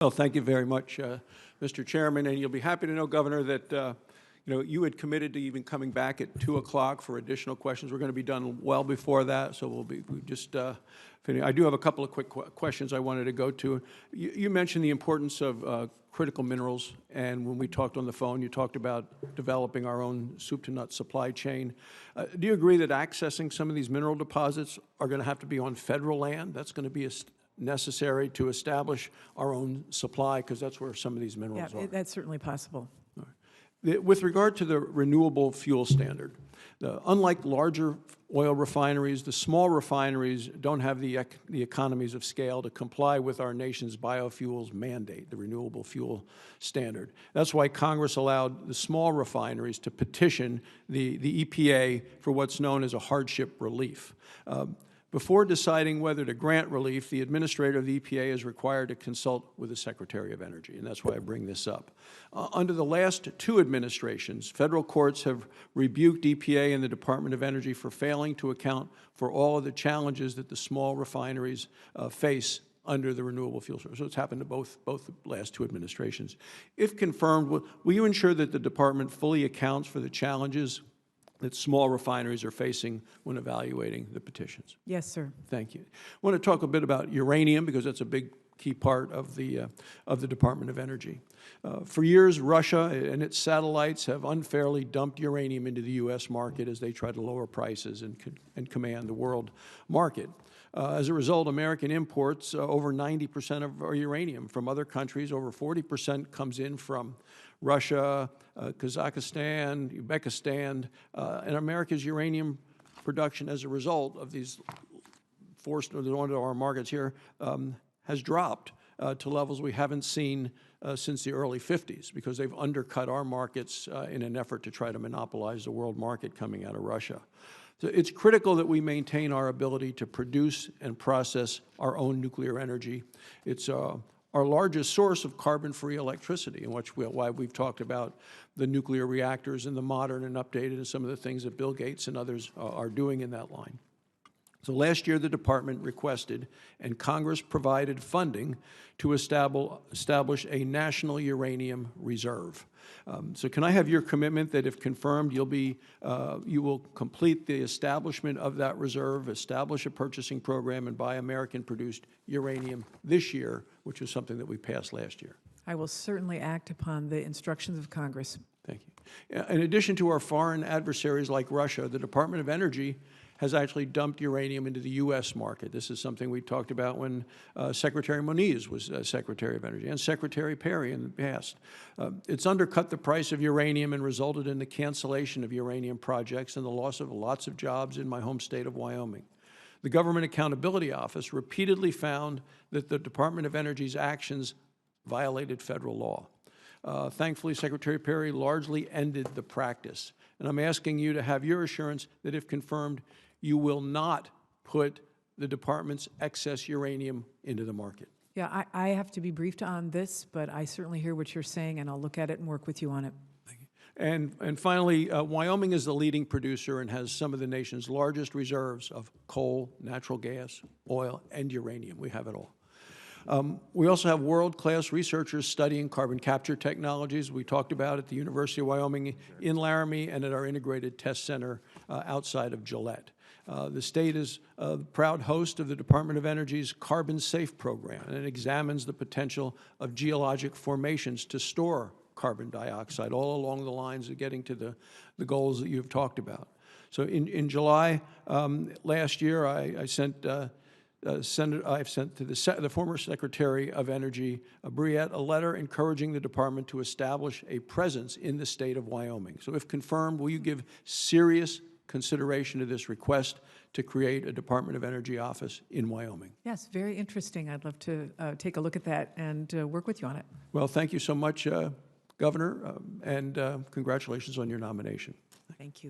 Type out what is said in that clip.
Well, thank you very much, Mr. Chairman, and you'll be happy to know, Governor, that you had committed to even coming back at 2 o'clock for additional questions. We're going to be done well before that, so we just finish. I do have a couple of quick questions I wanted to go to. You mentioned the importance of critical minerals, and when we talked on the phone, you talked about developing our own soup-to-nut supply chain. Do you agree that accessing some of these mineral deposits are going to have to be on federal land? That's going to be necessary to establish our own supply, because that's where some of these minerals are. That's certainly possible. With regard to the renewable fuel standard, unlike larger oil refineries, the small refineries don't have the economies of scale to comply with our nation's biofuels mandate, the renewable fuel standard. That's why Congress allowed the small refineries to petition the EPA for what's known as a hardship relief. Before deciding whether to grant relief, the administrator of the EPA is required to consult with the Secretary of Energy, and that's why I bring this up. Under the last 2 administrations, federal courts have rebuked EPA and the Department of Energy for failing to account for all of the challenges that the small refineries face under the renewable fuel source. So it's happened to both the last 2 administrations. If confirmed, will you ensure that the Department fully accounts for the challenges that small refineries are facing when evaluating the petitions? Yes, sir. Thank you. I want to talk a bit about uranium, because that's a big key part of the Department of Energy. For years, Russia and its satellites have unfairly dumped uranium into the U.S. market as they try to lower prices and command the world market. As a result, American imports over 90% of our uranium from other countries. Over 40% comes in from Russia, Kazakhstan, Uzbekistan, and America's uranium production as a result of these forced onto our markets here has dropped to levels we haven't seen since the early 50s, because they've undercut our markets in an effort to try to monopolize the world market coming out of Russia. So it's critical that we maintain our ability to produce and process our own nuclear energy. It's our largest source of carbon-free electricity, in which why we've talked about the nuclear reactors and the modern and updated and some of the things that Bill Gates and others are doing in that line. So last year, the Department requested, and Congress provided funding to establish a national uranium reserve. So can I have your commitment that, if confirmed, you will complete the establishment of that reserve, establish a purchasing program, and buy American-produced uranium this year, which is something that we passed last year? I will certainly act upon the instructions of Congress. Thank you. In addition to our foreign adversaries like Russia, the Department of Energy has actually dumped uranium into the U.S. market. This is something we talked about when Secretary Moniz was Secretary of Energy, and Secretary Perry in the past. It's undercut the price of uranium and resulted in the cancellation of uranium projects and the loss of lots of jobs in my home state of Wyoming. The Government Accountability Office repeatedly found that the Department of Energy's actions violated federal law. Thankfully, Secretary Perry largely ended the practice, and I'm asking you to have your assurance that, if confirmed, you will not put the Department's excess uranium into the market. Yeah, I have to be briefed on this, but I certainly hear what you're saying, and I'll look at it and work with you on it. Thank you. And finally, Wyoming is the leading producer and has some of the nation's largest reserves of coal, natural gas, oil, and uranium. We have it all. We also have world-class researchers studying carbon capture technologies. We talked about at the University of Wyoming in Laramie and at our integrated test center outside of Gillette. The state is the proud host of the Department of Energy's Carbon Safe program, and it examines the potential of geologic formations to store carbon dioxide, all along the lines of getting to the goals that you've talked about. So in July last year, I've sent to the former Secretary of Energy, Briette, a letter encouraging the Department to establish a presence in the state of Wyoming. So if confirmed, will you give serious consideration to this request to create a Department of Energy office in Wyoming? Yes, very interesting. I'd love to take a look at that and work with you on it. Well, thank you so much, Governor, and congratulations on your nomination. Thank you.